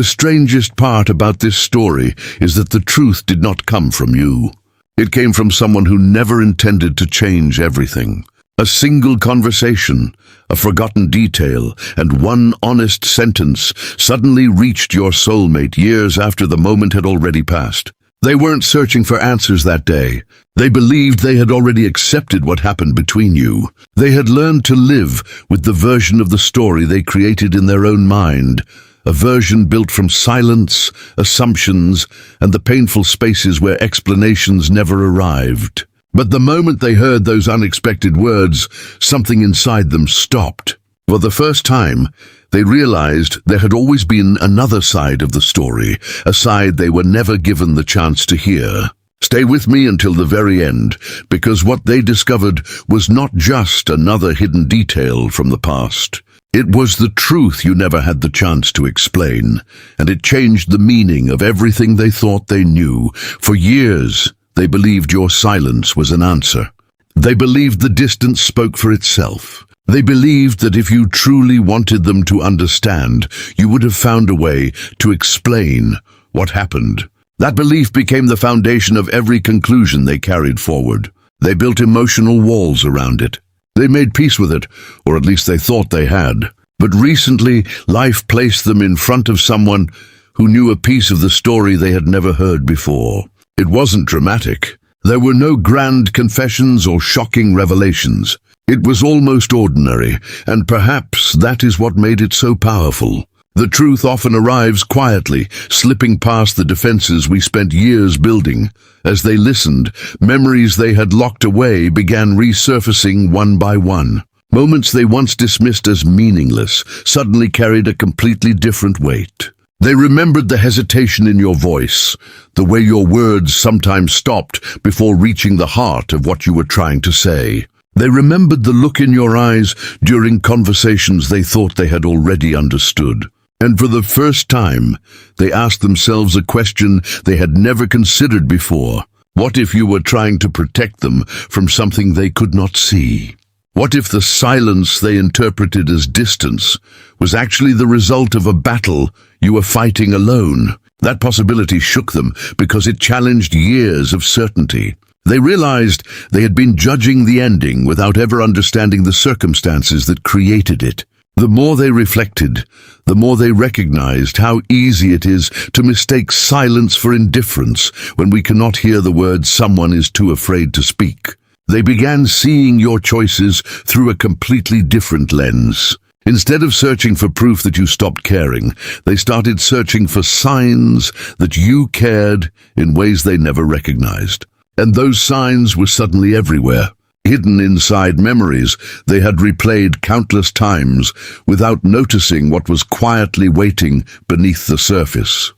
The strangest part about this story is that the truth did not come from you. It came from someone who never intended to change everything. A single conversation, a forgotten detail, and one honest sentence suddenly reached your soulmate years after the moment had already passed. They weren't searching for answers that day. They believed they had already accepted what happened between you. They had learned to live with the version of the story they created in their own mind, a version built from silence, assumptions, and the painful spaces where explanations never arrived. But the moment they heard those unexpected words, something inside them stopped. For the first time, they realized there had always been another side of the story, a side they were never given the chance to hear. Stay with me until the very end, because what they discovered was not just another hidden detail from the past. It was the truth you never had the chance to explain, and it changed the meaning of everything they thought they knew. For years, they believed your silence was an answer. They believed the distance spoke for itself. They believed that if you truly wanted them to understand, you would have found a way to explain what happened. That belief became the foundation of every conclusion they carried forward. They built emotional walls around it. They made peace with it, or at least they thought they had. But recently, life placed them in front of someone who knew a piece of the story they had never heard before. It wasn't dramatic. There were no grand confessions or shocking revelations. It was almost ordinary, and perhaps that is what made it so powerful. The truth often arrives quietly, slipping past the defenses we spent years building. As they listened, memories they had locked away began resurfacing one by one. Moments they once dismissed as meaningless suddenly carried a completely different weight. They remembered the hesitation in your voice, the way your words sometimes stopped before reaching the heart of what you were trying to say. They remembered the look in your eyes during conversations they thought they had already understood. And for the first time, they asked themselves a question they had never considered before. What if you were trying to protect them from something they could not see? What if the silence they interpreted as distance was actually the result of a battle you were fighting alone? That possibility shook them because it challenged years of certainty. They realized they had been judging the ending without ever understanding the circumstances that created it. The more they reflected, the more they recognized how easy it is to mistake silence for indifference when we cannot hear the words someone is too afraid to speak. They began seeing your choices through a completely different lens. Instead of searching for proof that you stopped caring, they started searching for signs that you cared in ways they never recognized. And those signs were suddenly everywhere, hidden inside memories they had replayed countless times without noticing what was quietly waiting beneath the surface.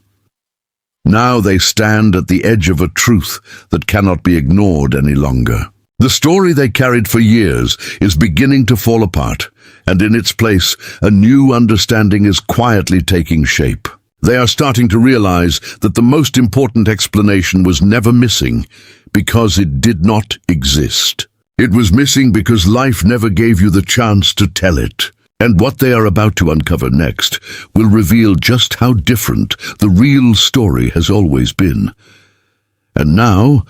Now they stand at the edge of a truth that cannot be ignored any longer. The story they carried for years is beginning to fall apart, and in its place, a new understanding is quietly taking shape. They are starting to realize that the most important explanation was never missing because it did not exist. It was missing because life never gave you the chance to tell it. And what they are about to uncover next will reveal just how different the real story has always been. And now,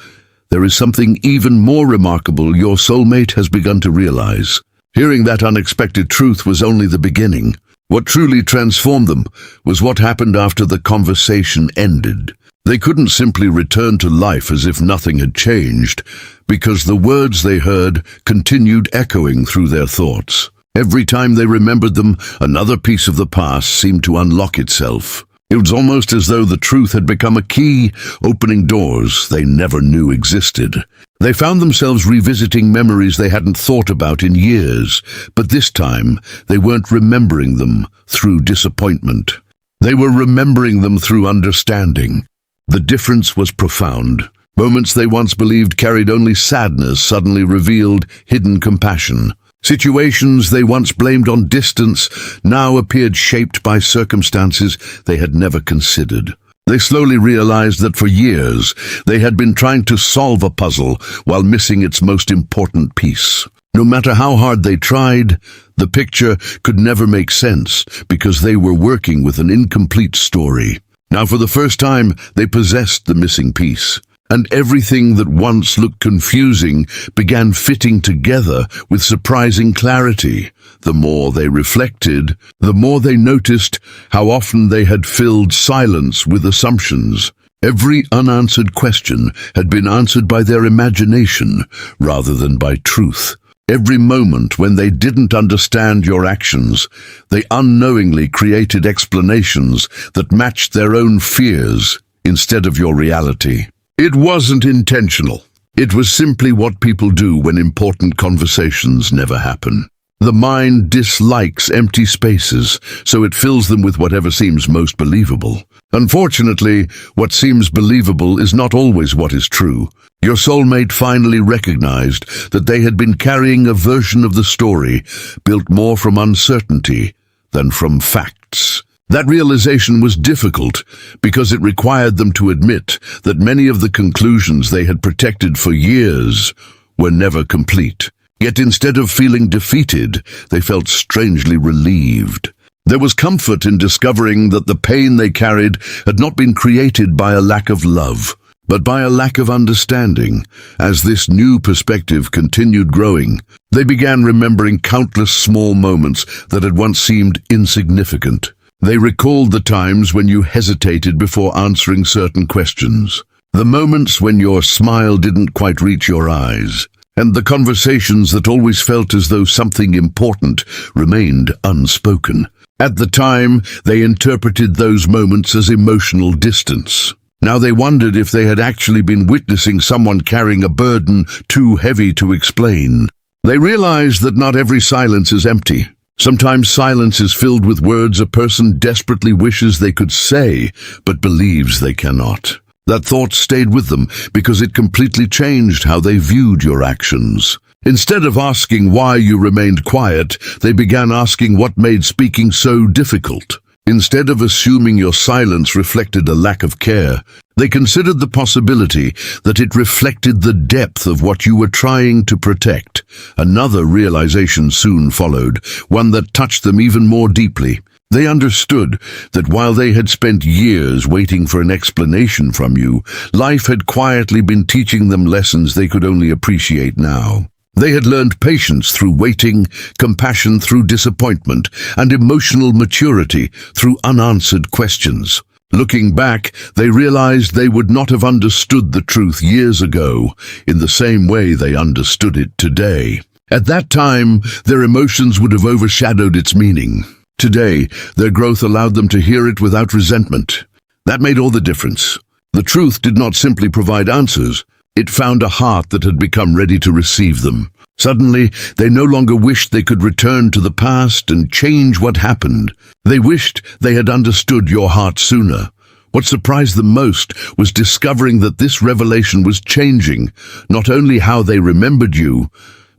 there is something even more remarkable your soulmate has begun to realize. Hearing that unexpected truth was only the beginning. What truly transformed them was what happened after the conversation ended. They couldn't simply return to life as if nothing had changed, because the words they heard continued echoing through their thoughts. Every time they remembered them, another piece of the past seemed to unlock itself. It was almost as though the truth had become a key, opening doors they never knew existed. They found themselves revisiting memories they hadn't thought about in years, but this time they weren't remembering them through disappointment. They were remembering them through understanding. The difference was profound. Moments they once believed carried only sadness suddenly revealed hidden compassion. Situations they once blamed on distance now appeared shaped by circumstances they had never considered. They slowly realized that for years they had been trying to solve a puzzle while missing its most important piece. No matter how hard they tried, the picture could never make sense because they were working with an incomplete story. Now, for the first time, they possessed the missing piece, and everything that once looked confusing began fitting together with surprising clarity. The more they reflected, the more they noticed how often they had filled silence with assumptions. Every unanswered question had been answered by their imagination rather than by truth. Every moment when they didn't understand your actions, they unknowingly created explanations that matched their own fears instead of your reality. It wasn't intentional. It was simply what people do when important conversations never happen. The mind dislikes empty spaces, so it fills them with whatever seems most believable. Unfortunately, what seems believable is not always what is true. Your soulmate finally recognized that they had been carrying a version of the story built more from uncertainty than from facts. That realization was difficult because it required them to admit that many of the conclusions they had protected for years were never complete. Yet instead of feeling defeated, they felt strangely relieved. There was comfort in discovering that the pain they carried had not been created by a lack of love, but by a lack of understanding. As this new perspective continued growing, they began remembering countless small moments that had once seemed insignificant. They recalled the times when you hesitated before answering certain questions, the moments when your smile didn't quite reach your eyes, and the conversations that always felt as though something important remained unspoken. At the time, they interpreted those moments as emotional distance. Now they wondered if they had actually been witnessing someone carrying a burden too heavy to explain. They realized that not every silence is empty. Sometimes silence is filled with words a person desperately wishes they could say, but believes they cannot. That thought stayed with them because it completely changed how they viewed your actions. Instead of asking why you remained quiet, they began asking what made speaking so difficult. Instead of assuming your silence reflected a lack of care, they considered the possibility that it reflected the depth of what you were trying to protect. Another realization soon followed, one that touched them even more deeply. They understood that while they had spent years waiting for an explanation from you, life had quietly been teaching them lessons they could only appreciate now. They had learned patience through waiting, compassion through disappointment, and emotional maturity through unanswered questions. Looking back, they realized they would not have understood the truth years ago in the same way they understood it today. At that time, their emotions would have overshadowed its meaning. Today, their growth allowed them to hear it without resentment. That made all the difference. The truth did not simply provide answers. It found a heart that had become ready to receive them. Suddenly, they no longer wished they could return to the past and change what happened. They wished they had understood your heart sooner. What surprised them most was discovering that this revelation was changing not only how they remembered you,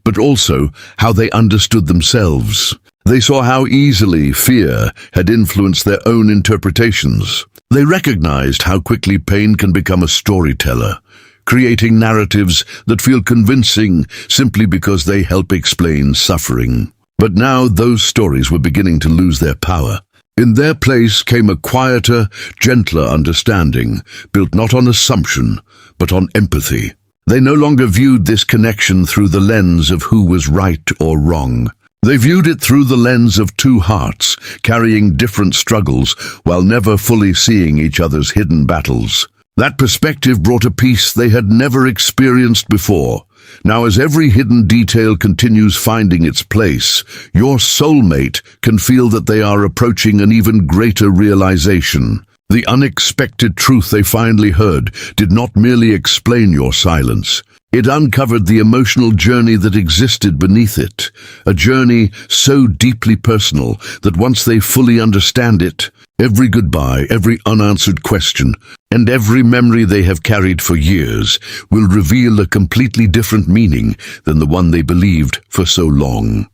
but also how they understood themselves. They saw how easily fear had influenced their own interpretations. They recognized how quickly pain can become a storyteller, creating narratives that feel convincing simply because they help explain suffering. But now those stories were beginning to lose their power. In their place came a quieter, gentler understanding, built not on assumption, but on empathy. They no longer viewed this connection through the lens of who was right or wrong. They viewed it through the lens of two hearts, carrying different struggles while never fully seeing each other's hidden battles. That perspective brought a peace they had never experienced before. Now, as every hidden detail continues finding its place, your soulmate can feel that they are approaching an even greater realization. The unexpected truth they finally heard did not merely explain your silence. It uncovered the emotional journey that existed beneath it, a journey so deeply personal that once they fully understand it, every goodbye, every unanswered question, and every memory they have carried for years will reveal a completely different meaning than the one they believed for so long.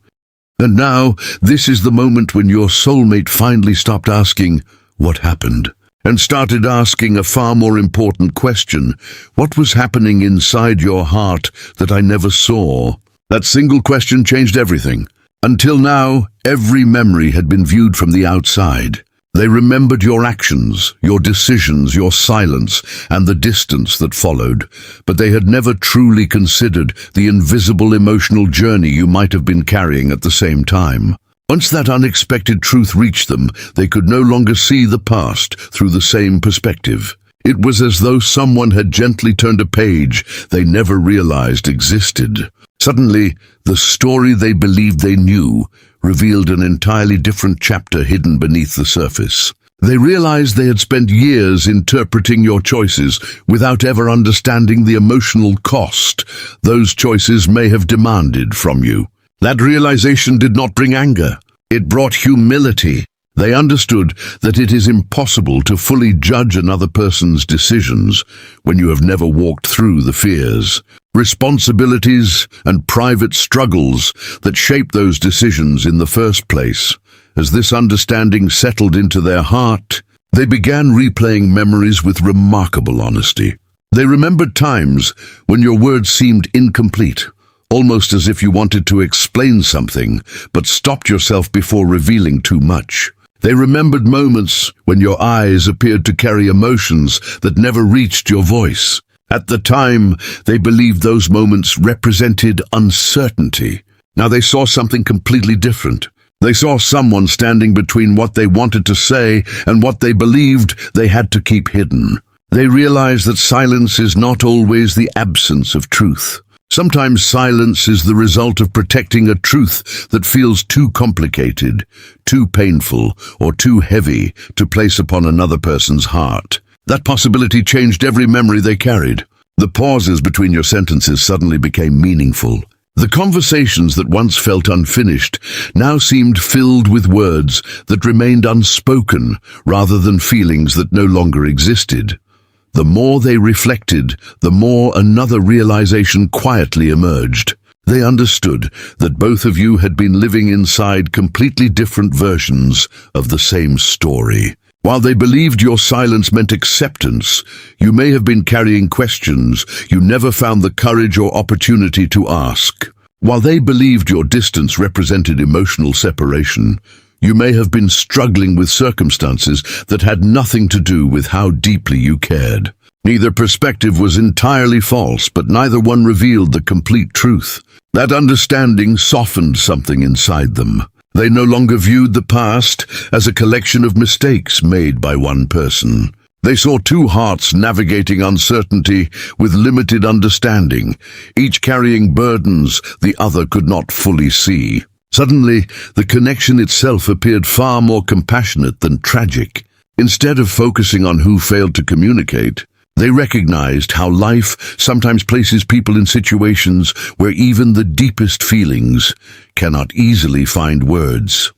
And now, this is the moment when your soulmate finally stopped asking, "What happened?" and started asking a far more important question. What was happening inside your heart that I never saw? That single question changed everything. Until now, every memory had been viewed from the outside. They remembered your actions, your decisions, your silence, and the distance that followed, but they had never truly considered the invisible emotional journey you might have been carrying at the same time. Once that unexpected truth reached them, they could no longer see the past through the same perspective. It was as though someone had gently turned a page they never realized existed. Suddenly, the story they believed they knew revealed an entirely different chapter hidden beneath the surface. They realized they had spent years interpreting your choices without ever understanding the emotional cost those choices may have demanded from you. That realization did not bring anger. It brought humility. They understood that it is impossible to fully judge another person's decisions when you have never walked through the fears, responsibilities, and private struggles that shape those decisions in the first place. As this understanding settled into their heart, they began replaying memories with remarkable honesty. They remembered times when your words seemed incomplete, almost as if you wanted to explain something, but stopped yourself before revealing too much. They remembered moments when your eyes appeared to carry emotions that never reached your voice. At the time, they believed those moments represented uncertainty. Now they saw something completely different. They saw someone standing between what they wanted to say and what they believed they had to keep hidden. They realized that silence is not always the absence of truth. Sometimes silence is the result of protecting a truth that feels too complicated, too painful, or too heavy to place upon another person's heart. That possibility changed every memory they carried. The pauses between your sentences suddenly became meaningful. The conversations that once felt unfinished now seemed filled with words that remained unspoken rather than feelings that no longer existed. The more they reflected, the more another realization quietly emerged. They understood that both of you had been living inside completely different versions of the same story. While they believed your silence meant acceptance, you may have been carrying questions you never found the courage or opportunity to ask. While they believed your distance represented emotional separation, you may have been struggling with circumstances that had nothing to do with how deeply you cared. Neither perspective was entirely false, but neither one revealed the complete truth. That understanding softened something inside them. They no longer viewed the past as a collection of mistakes made by one person. They saw two hearts navigating uncertainty with limited understanding, each carrying burdens the other could not fully see. Suddenly, the connection itself appeared far more compassionate than tragic. Instead of focusing on who failed to communicate, they recognized how life sometimes places people in situations where even the deepest feelings cannot easily find words.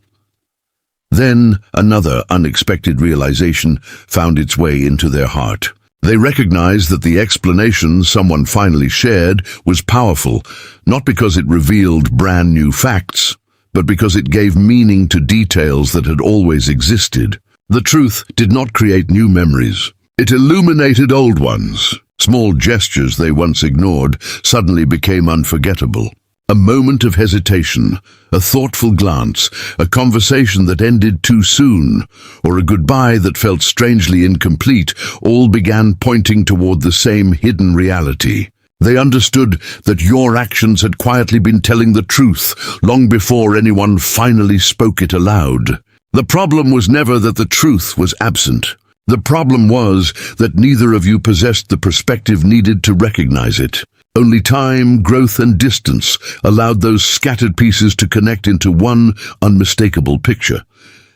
Then, another unexpected realization found its way into their heart. They recognized that the explanation someone finally shared was powerful, not because it revealed brand new facts, but because it gave meaning to details that had always existed. The truth did not create new memories. It illuminated old ones. Small gestures they once ignored suddenly became unforgettable. A moment of hesitation, a thoughtful glance, a conversation that ended too soon, or a goodbye that felt strangely incomplete, all began pointing toward the same hidden reality. They understood that your actions had quietly been telling the truth long before anyone finally spoke it aloud. The problem was never that the truth was absent. The problem was that neither of you possessed the perspective needed to recognize it. Only time, growth, and distance allowed those scattered pieces to connect into one unmistakable picture.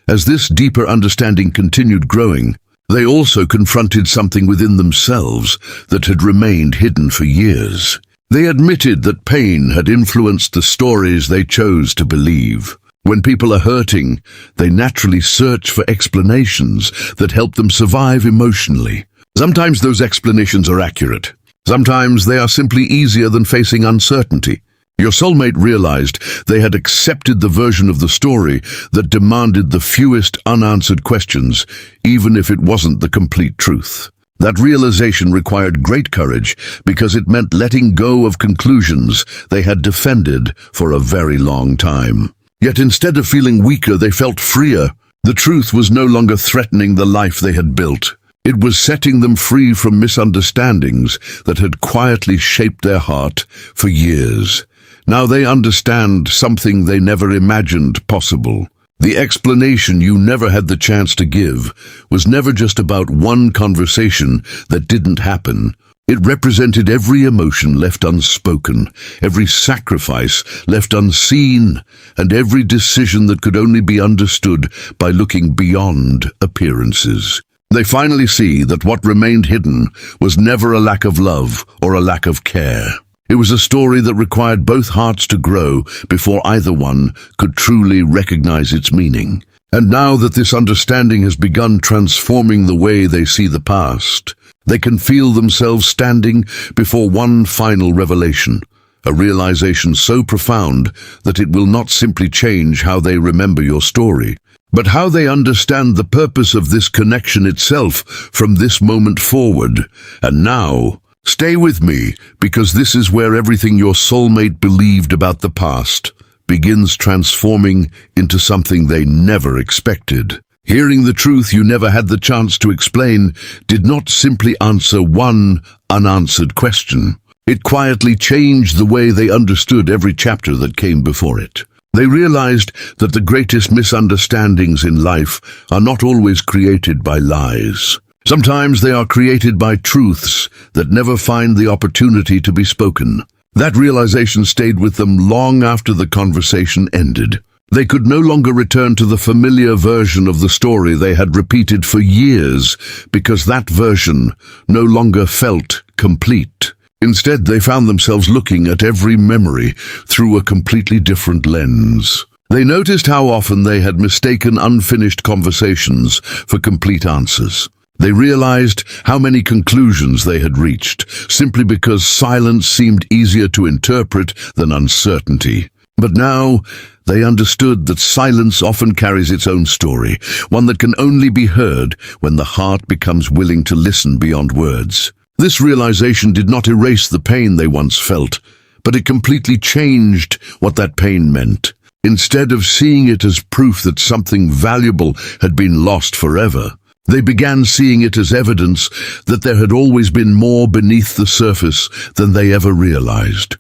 As this deeper understanding continued growing, they also confronted something within themselves that had remained hidden for years. They admitted that pain had influenced the stories they chose to believe. When people are hurting, they naturally search for explanations that help them survive emotionally. Sometimes those explanations are accurate. Sometimes they are simply easier than facing uncertainty. Your soulmate realized they had accepted the version of the story that demanded the fewest unanswered questions, even if it wasn't the complete truth. That realization required great courage because it meant letting go of conclusions they had defended for a very long time. Yet instead of feeling weaker, they felt freer. The truth was no longer threatening the life they had built. It was setting them free from misunderstandings that had quietly shaped their heart for years. Now they understand something they never imagined possible. The explanation you never had the chance to give was never just about one conversation that didn't happen. It represented every emotion left unspoken, every sacrifice left unseen, and every decision that could only be understood by looking beyond appearances. They finally see that what remained hidden was never a lack of love or a lack of care. It was a story that required both hearts to grow before either one could truly recognize its meaning. And now that this understanding has begun transforming the way they see the past, they can feel themselves standing before one final revelation, a realization so profound that it will not simply change how they remember your story, but how they understand the purpose of this connection itself from this moment forward. And now, stay with me, because this is where everything your soulmate believed about the past begins transforming into something they never expected. Hearing the truth you never had the chance to explain did not simply answer one unanswered question. It quietly changed the way they understood every chapter that came before it. They realized that the greatest misunderstandings in life are not always created by lies. Sometimes they are created by truths that never find the opportunity to be spoken. That realization stayed with them long after the conversation ended. They could no longer return to the familiar version of the story they had repeated for years because that version no longer felt complete. Instead, they found themselves looking at every memory through a completely different lens. They noticed how often they had mistaken unfinished conversations for complete answers. They realized how many conclusions they had reached simply because silence seemed easier to interpret than uncertainty. But now, they understood that silence often carries its own story, one that can only be heard when the heart becomes willing to listen beyond words. This realization did not erase the pain they once felt, but it completely changed what that pain meant. Instead of seeing it as proof that something valuable had been lost forever, they began seeing it as evidence that there had always been more beneath the surface than they ever realized.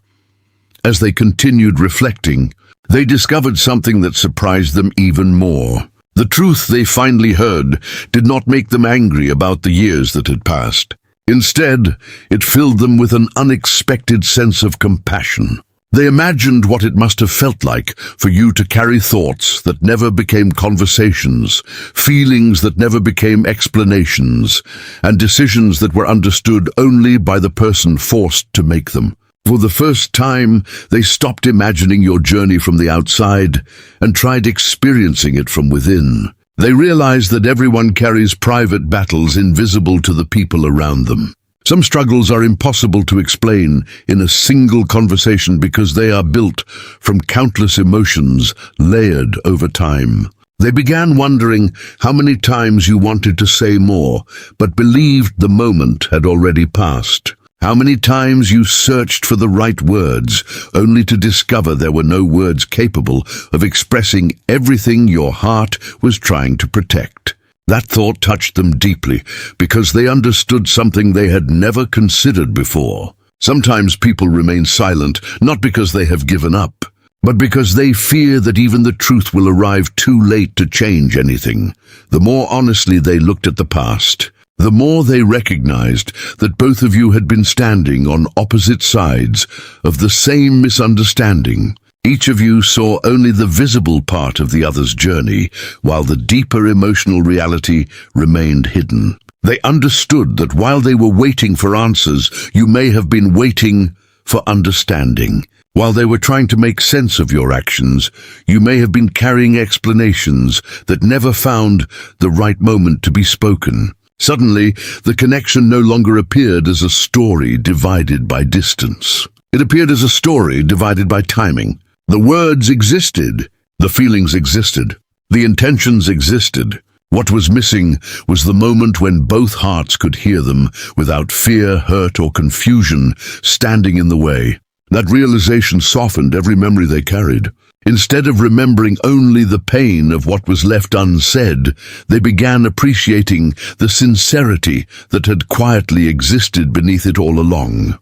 As they continued reflecting, they discovered something that surprised them even more. The truth they finally heard did not make them angry about the years that had passed. Instead, it filled them with an unexpected sense of compassion. They imagined what it must have felt like for you to carry thoughts that never became conversations, feelings that never became explanations, and decisions that were understood only by the person forced to make them. For the first time, they stopped imagining your journey from the outside and tried experiencing it from within. They realized that everyone carries private battles invisible to the people around them. Some struggles are impossible to explain in a single conversation because they are built from countless emotions layered over time. They began wondering how many times you wanted to say more, but believed the moment had already passed. How many times you searched for the right words, only to discover there were no words capable of expressing everything your heart was trying to protect. That thought touched them deeply because they understood something they had never considered before. Sometimes people remain silent, not because they have given up, but because they fear that even the truth will arrive too late to change anything. The more honestly they looked at the past, the more they recognized that both of you had been standing on opposite sides of the same misunderstanding. Each of you saw only the visible part of the other's journey, while the deeper emotional reality remained hidden. They understood that while they were waiting for answers, you may have been waiting for understanding. While they were trying to make sense of your actions, you may have been carrying explanations that never found the right moment to be spoken. Suddenly, the connection no longer appeared as a story divided by distance. It appeared as a story divided by timing. The words existed, the feelings existed, the intentions existed, What was missing was the moment when both hearts could hear them without fear, hurt, or confusion standing in the way. That realization softened every memory they carried. Instead of remembering only the pain of what was left unsaid, they began appreciating the sincerity that had quietly existed beneath it all along.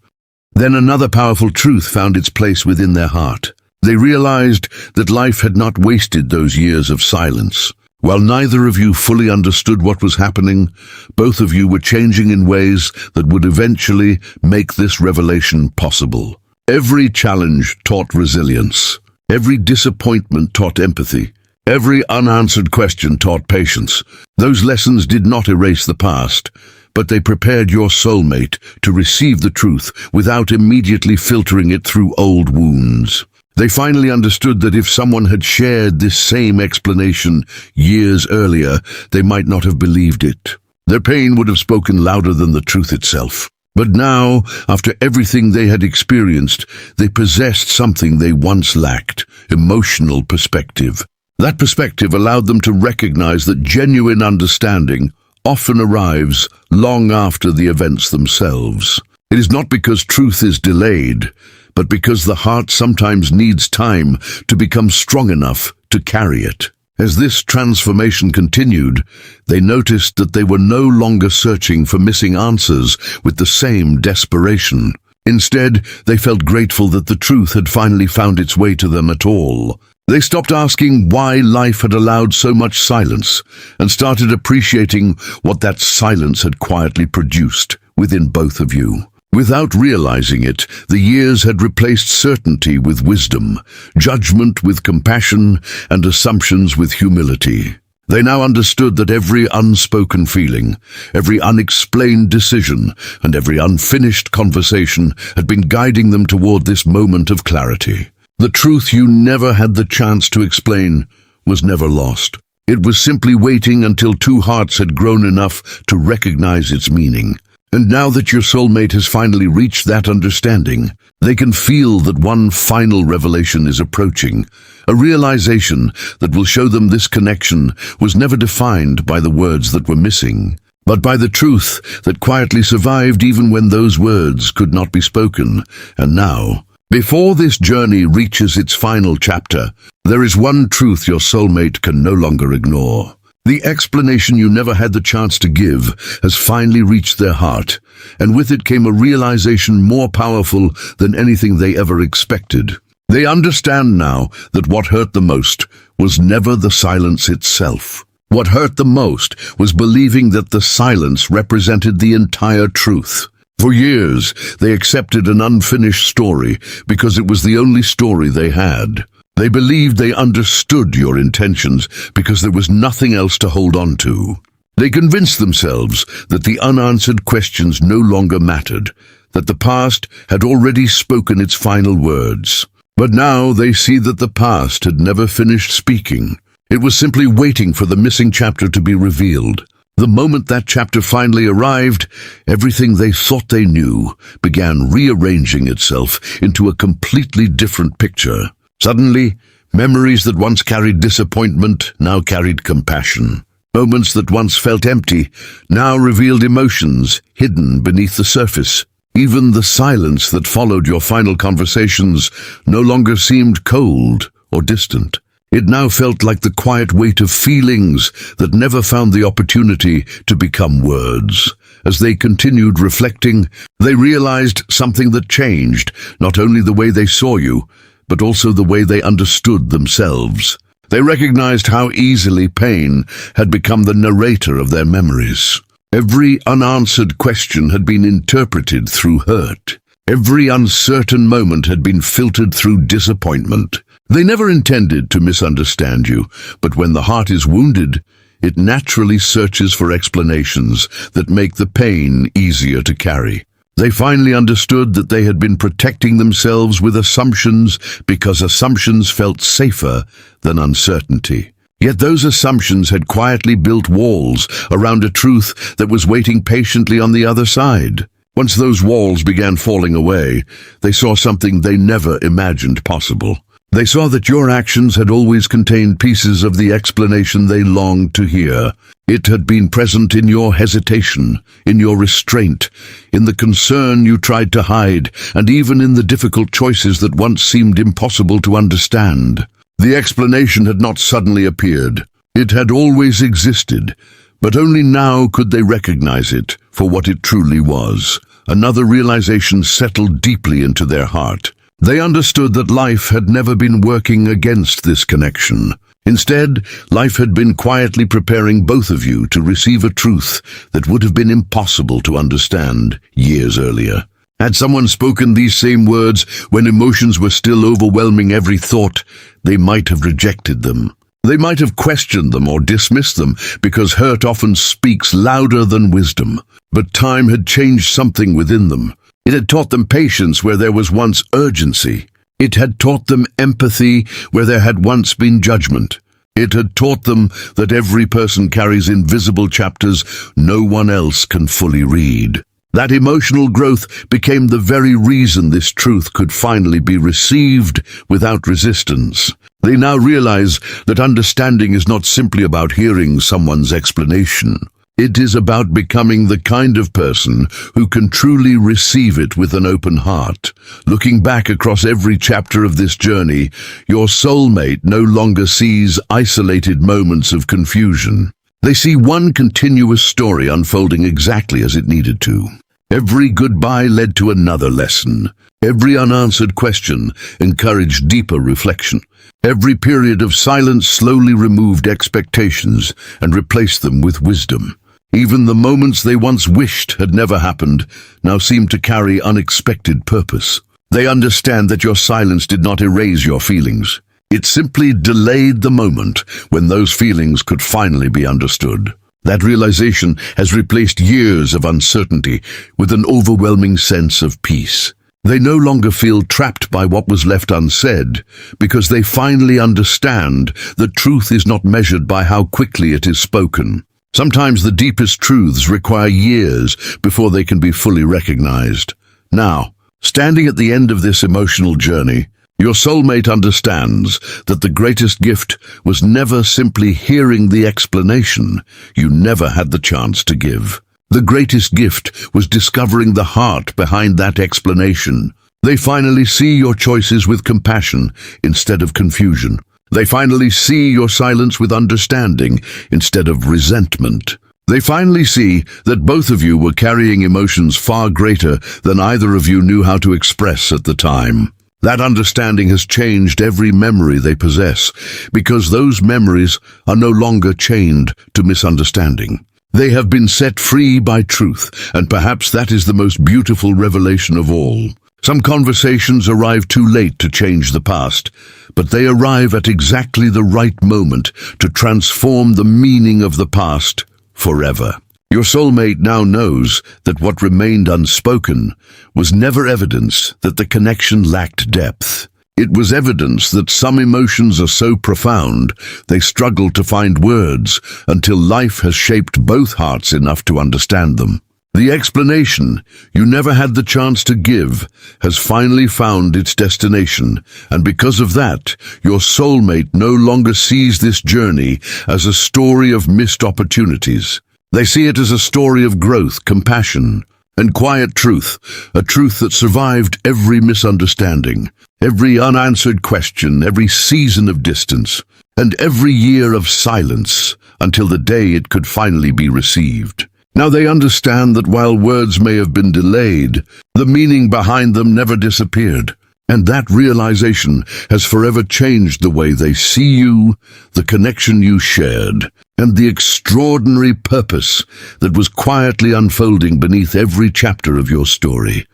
Then another powerful truth found its place within their heart. They realized that life had not wasted those years of silence. While neither of you fully understood what was happening, both of you were changing in ways that would eventually make this revelation possible. Every challenge taught resilience. Every disappointment taught empathy. Every unanswered question taught patience. Those lessons did not erase the past, but they prepared your soulmate to receive the truth without immediately filtering it through old wounds. They finally understood that if someone had shared this same explanation years earlier, they might not have believed it. Their pain would have spoken louder than the truth itself. But now, after everything they had experienced, they possessed something they once lacked: emotional perspective. That perspective allowed them to recognize that genuine understanding often arrives long after the events themselves. It is not because truth is delayed, but because the heart sometimes needs time to become strong enough to carry it. As this transformation continued, they noticed that they were no longer searching for missing answers with the same desperation. Instead, they felt grateful that the truth had finally found its way to them at all. They stopped asking why life had allowed so much silence and started appreciating what that silence had quietly produced within both of you. Without realizing it, the years had replaced certainty with wisdom, judgment with compassion, and assumptions with humility. They now understood that every unspoken feeling, every unexplained decision, and every unfinished conversation had been guiding them toward this moment of clarity. The truth you never had the chance to explain was never lost. It was simply waiting until two hearts had grown enough to recognize its meaning. And now that your soulmate has finally reached that understanding, they can feel that one final revelation is approaching, a realization that will show them this connection was never defined by the words that were missing, but by the truth that quietly survived even when those words could not be spoken. And now, before this journey reaches its final chapter, there is one truth your soulmate can no longer ignore. The explanation you never had the chance to give has finally reached their heart, and with it came a realization more powerful than anything they ever expected. They understand now that what hurt the most was never the silence itself. What hurt the most was believing that the silence represented the entire truth. For years, they accepted an unfinished story because it was the only story they had. They believed they understood your intentions because there was nothing else to hold on to. They convinced themselves that the unanswered questions no longer mattered, that the past had already spoken its final words. But now they see that the past had never finished speaking. It was simply waiting for the missing chapter to be revealed. The moment that chapter finally arrived, everything they thought they knew began rearranging itself into a completely different picture. Suddenly, memories that once carried disappointment now carried compassion. Moments that once felt empty now revealed emotions hidden beneath the surface. Even the silence that followed your final conversations no longer seemed cold or distant. It now felt like the quiet weight of feelings that never found the opportunity to become words. As they continued reflecting, they realized something that changed, not only the way they saw you, but also the way they understood themselves. They recognized how easily pain had become the narrator of their memories. Every unanswered question had been interpreted through hurt. Every uncertain moment had been filtered through disappointment. They never intended to misunderstand you, but when the heart is wounded, it naturally searches for explanations that make the pain easier to carry. They finally understood that they had been protecting themselves with assumptions because assumptions felt safer than uncertainty. Yet those assumptions had quietly built walls around a truth that was waiting patiently on the other side. Once those walls began falling away, they saw something they never imagined possible. They saw that your actions had always contained pieces of the explanation they longed to hear. It had been present in your hesitation, in your restraint, in the concern you tried to hide, and even in the difficult choices that once seemed impossible to understand. The explanation had not suddenly appeared. It had always existed, but only now could they recognize it for what it truly was. Another realization settled deeply into their heart. They understood that life had never been working against this connection. Instead, life had been quietly preparing both of you to receive a truth that would have been impossible to understand years earlier. Had someone spoken these same words when emotions were still overwhelming every thought, they might have rejected them. They might have questioned them or dismissed them, because hurt often speaks louder than wisdom. But time had changed something within them. It had taught them patience where there was once urgency. It had taught them empathy where there had once been judgment. It had taught them that every person carries invisible chapters no one else can fully read. That emotional growth became the very reason this truth could finally be received without resistance. They now realize that understanding is not simply about hearing someone's explanation. It is about becoming the kind of person who can truly receive it with an open heart. Looking back across every chapter of this journey, your soulmate no longer sees isolated moments of confusion. They see one continuous story unfolding exactly as it needed to. Every goodbye led to another lesson. Every unanswered question encouraged deeper reflection. Every period of silence slowly removed expectations and replaced them with wisdom. Even the moments they once wished had never happened now seemed to carry unexpected purpose. They understand that your silence did not erase your feelings. It simply delayed the moment when those feelings could finally be understood. That realization has replaced years of uncertainty with an overwhelming sense of peace. They no longer feel trapped by what was left unsaid, because they finally understand that truth is not measured by how quickly it is spoken. Sometimes the deepest truths require years before they can be fully recognized. Now, standing at the end of this emotional journey, your soulmate understands that the greatest gift was never simply hearing the explanation you never had the chance to give. The greatest gift was discovering the heart behind that explanation. They finally see your choices with compassion instead of confusion. They finally see your silence with understanding instead of resentment. They finally see that both of you were carrying emotions far greater than either of you knew how to express at the time. That understanding has changed every memory they possess, because those memories are no longer chained to misunderstanding. They have been set free by truth, and perhaps that is the most beautiful revelation of all. Some conversations arrive too late to change the past, but they arrive at exactly the right moment to transform the meaning of the past forever. Your soulmate now knows that what remained unspoken was never evidence that the connection lacked depth. It was evidence that some emotions are so profound they struggle to find words until life has shaped both hearts enough to understand them. The explanation you never had the chance to give has finally found its destination, and because of that, your soulmate no longer sees this journey as a story of missed opportunities. They see it as a story of growth, compassion, and quiet truth, a truth that survived every misunderstanding, every unanswered question, every season of distance, and every year of silence until the day it could finally be received. Now they understand that while words may have been delayed, the meaning behind them never disappeared. And that realization has forever changed the way they see you, the connection you shared, and the extraordinary purpose that was quietly unfolding beneath every chapter of your story.